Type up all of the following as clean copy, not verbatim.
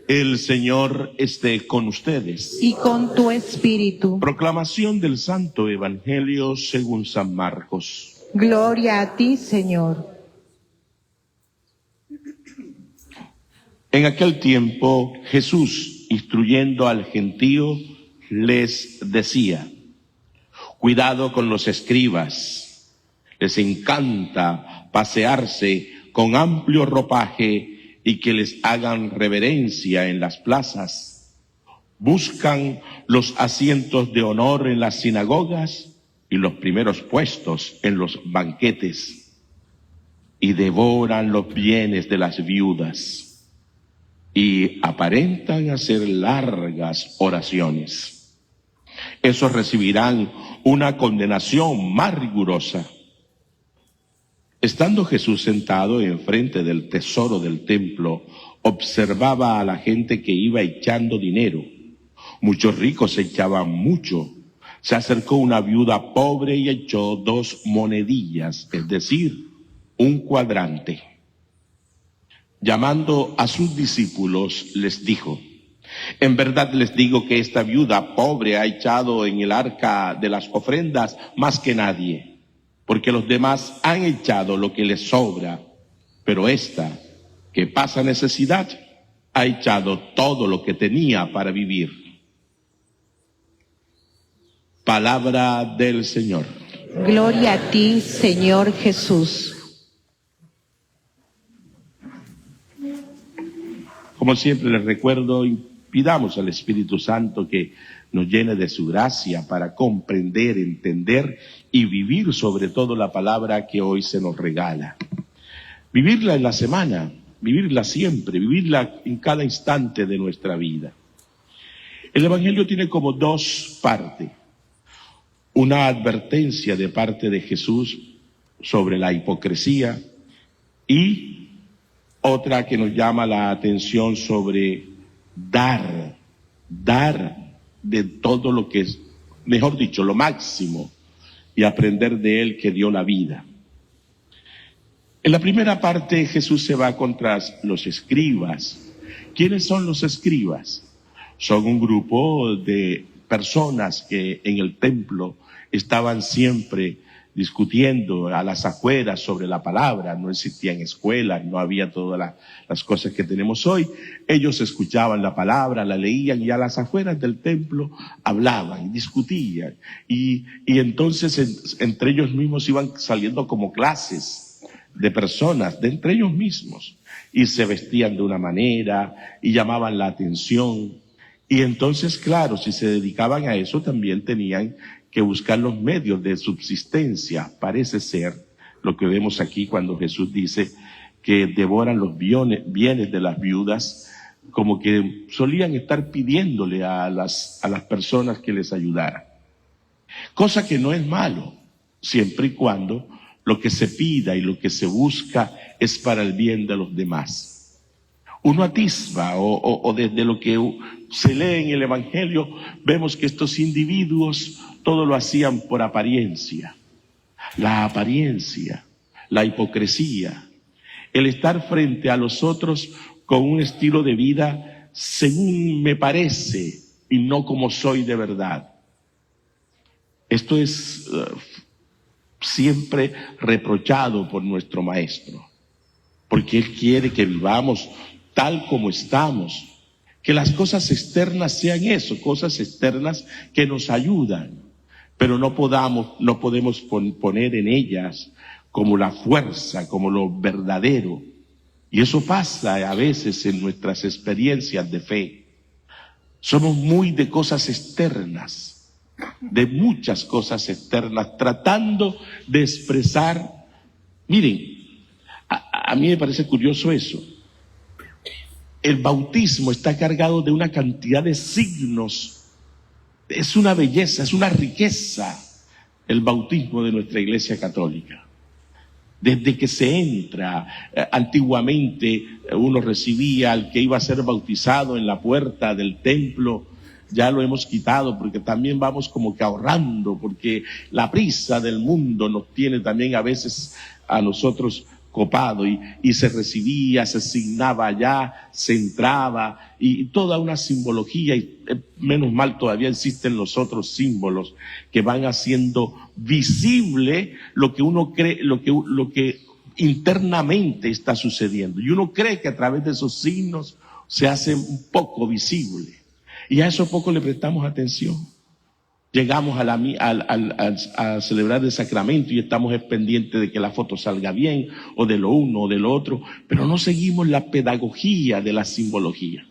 El Señor esté con ustedes. Y con tu espíritu. Proclamación del Santo Evangelio según San Marcos. Gloria a ti, Señor. En aquel tiempo, Jesús, instruyendo al gentío, les decía: cuidado con los escribas. Les encanta pasearse con amplio ropaje y que les hagan reverencia en las plazas. Buscan los asientos de honor en las sinagogas y los primeros puestos en los banquetes, y devoran los bienes de las viudas y aparentan hacer largas oraciones. Esos recibirán una condenación más rigurosa. Estando Jesús sentado enfrente del tesoro del templo, observaba a la gente que iba echando dinero. Muchos ricos echaban mucho. Se acercó una viuda pobre y echó 2 monedillas, es decir, 1 cuadrante. Llamando a sus discípulos, les dijo: en verdad les digo que esta viuda pobre ha echado en el arca de las ofrendas más que nadie, porque los demás han echado lo que les sobra, pero esta, que pasa necesidad, ha echado todo lo que tenía para vivir. Palabra del Señor. Gloria a ti, Señor Jesús. Como siempre les recuerdo, y pidamos al Espíritu Santo que nos llene de su gracia para comprender, entender y vivir sobre todo la palabra que hoy se nos regala. Vivirla en la semana, vivirla siempre, vivirla en cada instante de nuestra vida. El Evangelio tiene como 2 partes. Una advertencia de parte de Jesús sobre la hipocresía y otra que nos llama la atención sobre dar de todo lo que es, mejor dicho, lo máximo, y aprender de él que dio la vida. En la primera parte Jesús se va contra los escribas. ¿Quiénes son los escribas? Son un grupo de personas que en el templo estaban siempre discutiendo a las afueras sobre la palabra. No existían escuelas, no había todas las cosas que tenemos hoy. Ellos escuchaban la palabra, la leían, y a las afueras del templo hablaban, discutían. Y entonces entre ellos mismos iban saliendo como clases de personas, de entre ellos mismos. Y se vestían de una manera y llamaban la atención. Y entonces, claro, si se dedicaban a eso, también tenían que buscar los medios de subsistencia. Parece ser lo que vemos aquí cuando Jesús dice que devoran los bienes de las viudas, como que solían estar pidiéndole a las personas que les ayudaran. Cosa que no es malo, siempre y cuando lo que se pida y lo que se busca es para el bien de los demás. Uno atisba o desde lo que se lee en el Evangelio, vemos que estos individuos todo lo hacían por apariencia. La apariencia, la hipocresía, el estar frente a los otros con un estilo de vida según me parece y no como soy de verdad. Esto es siempre reprochado por nuestro Maestro, porque Él quiere que vivamos tal como estamos, que las cosas externas sean eso, cosas externas que nos ayudan, pero no podemos poner en ellas como la fuerza, como lo verdadero. Y eso pasa a veces en nuestras experiencias de fe. Somos muy de cosas externas, de muchas cosas externas, tratando de expresar. Miren, a mí me parece curioso eso. El bautismo está cargado de una cantidad de signos. Es una belleza, es una riqueza el bautismo de nuestra Iglesia Católica. Desde que se entra, antiguamente uno recibía al que iba a ser bautizado en la puerta del templo. Ya lo hemos quitado porque también vamos como que ahorrando, porque la prisa del mundo nos tiene también a veces a nosotros copado y se recibía, se asignaba allá, se entraba y toda una simbología y menos mal todavía existen los otros símbolos que van haciendo visible lo que uno cree, lo que internamente está sucediendo. Y uno cree que a través de esos signos se hace un poco visible. Y a eso poco le prestamos atención. Llegamos a celebrar el sacramento y estamos pendientes de que la foto salga bien, o de lo uno o de lo otro, pero no seguimos la pedagogía de la simbología.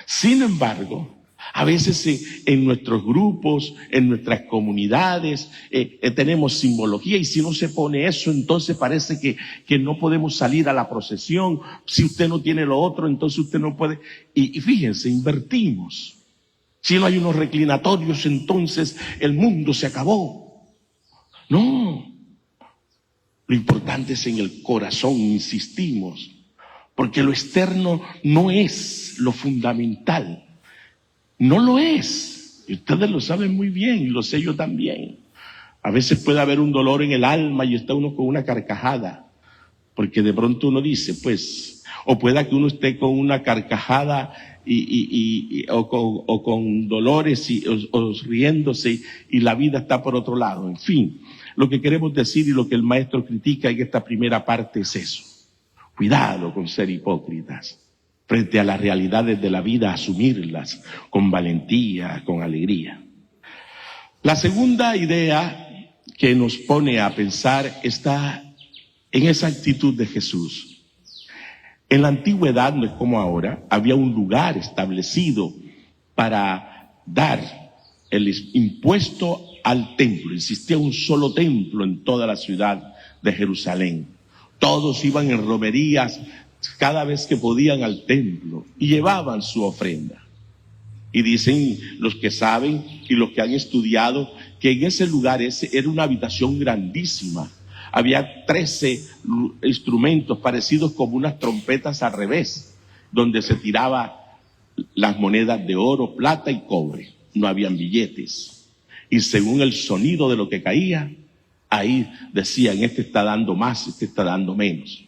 Sin embargo, a veces en nuestros grupos, en nuestras comunidades, tenemos simbología y si no se pone eso, entonces parece que no podemos salir a la procesión. Si usted no tiene lo otro, entonces usted no puede. Y fíjense, invertimos. Si no hay unos reclinatorios, entonces el mundo se acabó. No. Lo importante es en el corazón, insistimos, porque lo externo no es lo fundamental. No lo es. Y ustedes lo saben muy bien, y lo sé yo también. A veces puede haber un dolor en el alma y está uno con una carcajada, porque de pronto uno dice, pues, o pueda que uno esté con una carcajada o con dolores o riéndose y la vida está por otro lado. En fin, lo que queremos decir y lo que el maestro critica en esta primera parte es eso. Cuidado con ser hipócritas. Frente a las realidades de la vida, asumirlas con valentía, con alegría. La segunda idea que nos pone a pensar está en esa actitud de Jesús. En la antigüedad, no es como ahora, había un lugar establecido para dar el impuesto al templo. Existía un solo templo en toda la ciudad de Jerusalén. Todos iban en romerías cada vez que podían al templo y llevaban su ofrenda. Y dicen los que saben y los que han estudiado que en ese lugar era una habitación grandísima. Había 13 instrumentos parecidos como unas trompetas al revés, donde se tiraba las monedas de oro, plata y cobre. No habían billetes. Y según el sonido de lo que caía, ahí decían, este está dando más, este está dando menos.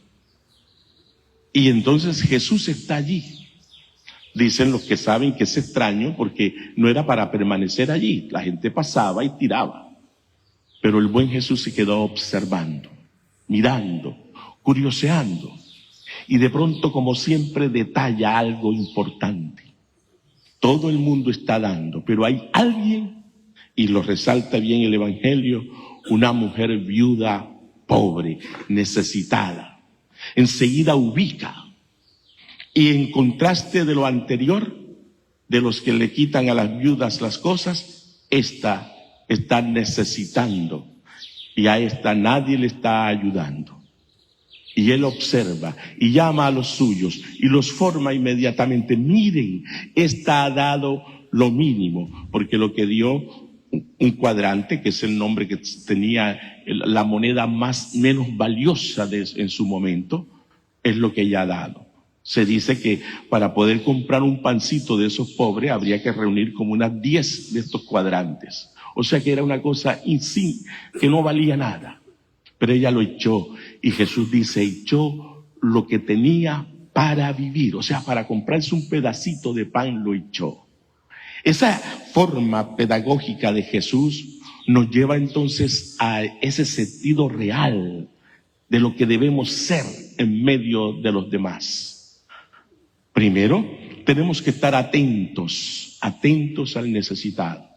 Y entonces Jesús está allí. Dicen los que saben que es extraño porque no era para permanecer allí. La gente pasaba y tiraba. Pero el buen Jesús se quedó observando, mirando, curioseando. Y de pronto, como siempre, detalla algo importante. Todo el mundo está dando, pero hay alguien, y lo resalta bien el Evangelio, una mujer viuda, pobre, necesitada. Enseguida ubica. Y en contraste de lo anterior, de los que le quitan a las viudas las cosas, esta está necesitando y a esta nadie le está ayudando. Y él observa y llama a los suyos y los forma inmediatamente. Miren, esta ha dado lo mínimo, porque lo que dio un cuadrante, que es el nombre que tenía la moneda menos valiosa en su momento, es lo que ella ha dado. Se dice que para poder comprar un pancito de esos pobres habría que reunir como unas 10 de estos cuadrantes. O sea que era una cosa que no valía nada. Pero ella lo echó y Jesús dice, echó lo que tenía para vivir. O sea, para comprarse un pedacito de pan lo echó. Esa forma pedagógica de Jesús nos lleva entonces a ese sentido real de lo que debemos ser en medio de los demás. Primero, tenemos que estar atentos al necesitado.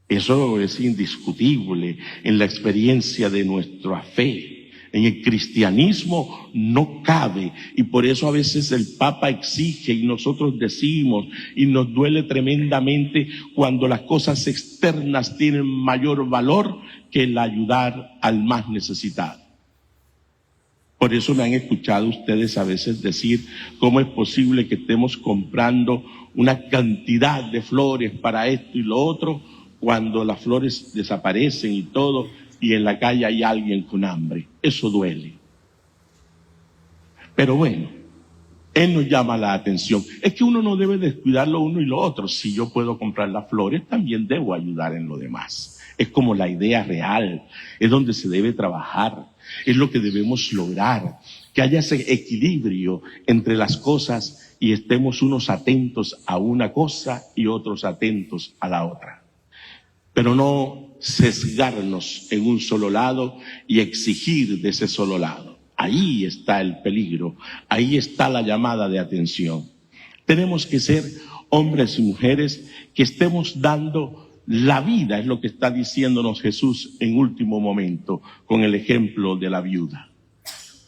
Eso es indiscutible en la experiencia de nuestra fe. En el cristianismo no cabe, y por eso a veces el Papa exige y nosotros decimos, y nos duele tremendamente cuando las cosas externas tienen mayor valor que el ayudar al más necesitado. Por eso me han escuchado ustedes a veces decir cómo es posible que estemos comprando una cantidad de flores para esto y lo otro, cuando las flores desaparecen y todo, y en la calle hay alguien con hambre. Eso duele. Pero bueno, Él nos llama la atención. Es que uno no debe descuidar lo uno y lo otro. Si yo puedo comprar las flores, también debo ayudar en lo demás. Es como la idea real, es donde se debe trabajar. Es lo que debemos lograr, que haya ese equilibrio entre las cosas y estemos unos atentos a una cosa y otros atentos a la otra. Pero no sesgarnos en un solo lado y exigir de ese solo lado. Ahí está el peligro, ahí está la llamada de atención. Tenemos que ser hombres y mujeres que estemos dando la vida, es lo que está diciéndonos Jesús en último momento con el ejemplo de la viuda.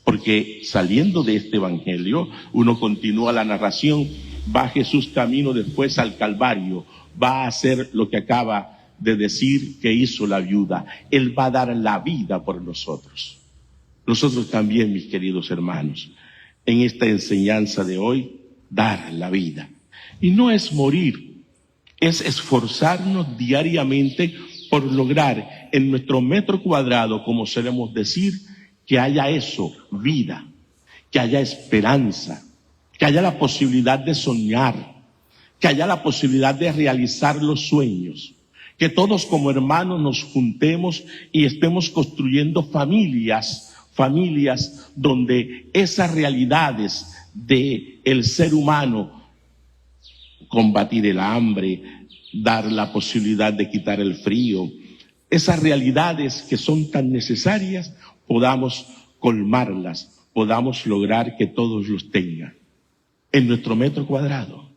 Porque saliendo de este evangelio, uno continúa la narración, va Jesús camino después al Calvario, va a hacer lo que acaba de decir que hizo la viuda. Él va a dar la vida por nosotros. Nosotros también, mis queridos hermanos, en esta enseñanza de hoy, dar la vida. Y no es morir, es esforzarnos diariamente por lograr en nuestro metro cuadrado, como solemos decir, que haya eso, vida, que haya esperanza, que haya la posibilidad de soñar, que haya la posibilidad de realizar los sueños, que todos como hermanos nos juntemos y estemos construyendo familias donde esas realidades del ser humano, combatir el hambre, dar la posibilidad de quitar el frío, esas realidades que son tan necesarias, podamos colmarlas, podamos lograr que todos los tengan en nuestro metro cuadrado.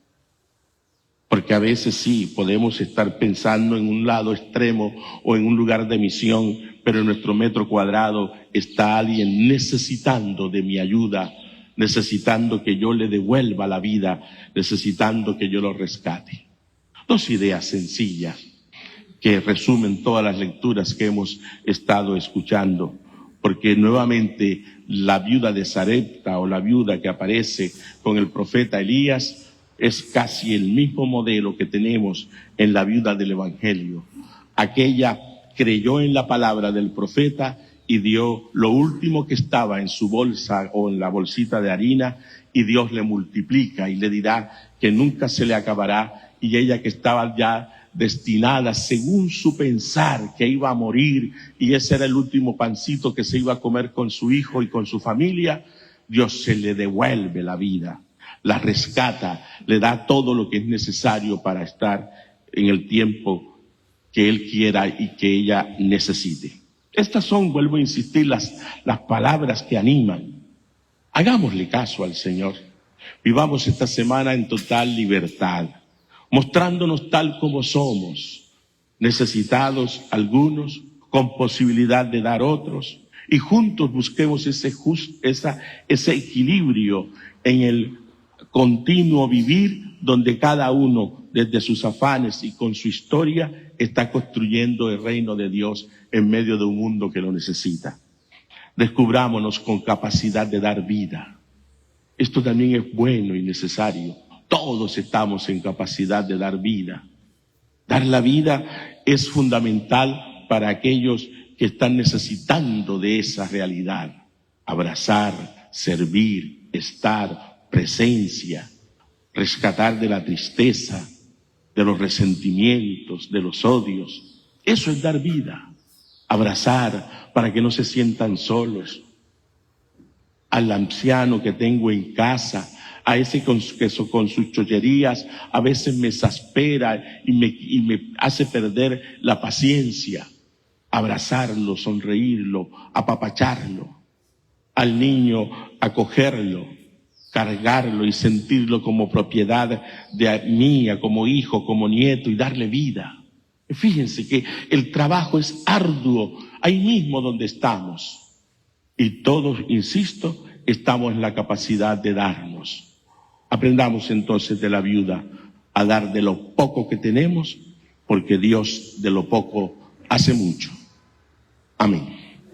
Porque a veces sí, podemos estar pensando en un lado extremo o en un lugar de misión, pero en nuestro metro cuadrado está alguien necesitando de mi ayuda, necesitando que yo le devuelva la vida, necesitando que yo lo rescate. Dos ideas sencillas que resumen todas las lecturas que hemos estado escuchando, porque nuevamente la viuda de Sarepta o la viuda que aparece con el profeta Elías es casi el mismo modelo que tenemos en la viuda del Evangelio. Aquella creyó en la palabra del profeta y dio lo último que estaba en su bolsa o en la bolsita de harina, y Dios le multiplica y le dirá que nunca se le acabará, y ella que estaba ya destinada según su pensar que iba a morir y ese era el último pancito que se iba a comer con su hijo y con su familia, Dios se le devuelve la vida, la rescata, le da todo lo que es necesario para estar en el tiempo que Él quiera y que ella necesite. Estas son, vuelvo a insistir, las palabras que animan. Hagámosle caso al Señor. Vivamos esta semana en total libertad, mostrándonos tal como somos, necesitados algunos, con posibilidad de dar otros, y juntos busquemos ese equilibrio en el continuo vivir, donde cada uno, desde sus afanes y con su historia, está construyendo el reino de Dios en medio de un mundo que lo necesita. Descubrámonos con capacidad de dar vida. Esto también es bueno y necesario. Todos estamos en capacidad de dar vida. Dar la vida es fundamental para aquellos que están necesitando de esa realidad. Abrazar, servir, estar, presencia, rescatar de la tristeza, de los resentimientos, de los odios. Eso es dar vida. Abrazar para que no se sientan solos. Al anciano que tengo en casa, a ese que con sus chollerías a veces me exaspera y me hace perder la paciencia. Abrazarlo, sonreírlo, apapacharlo. Al niño, acogerlo, cargarlo y sentirlo como propiedad de mía, como hijo, como nieto, y darle vida. Fíjense que el trabajo es arduo, ahí mismo donde estamos. Y todos, insisto, estamos en la capacidad de darnos. Aprendamos entonces de la viuda a dar de lo poco que tenemos, porque Dios de lo poco hace mucho. Amén.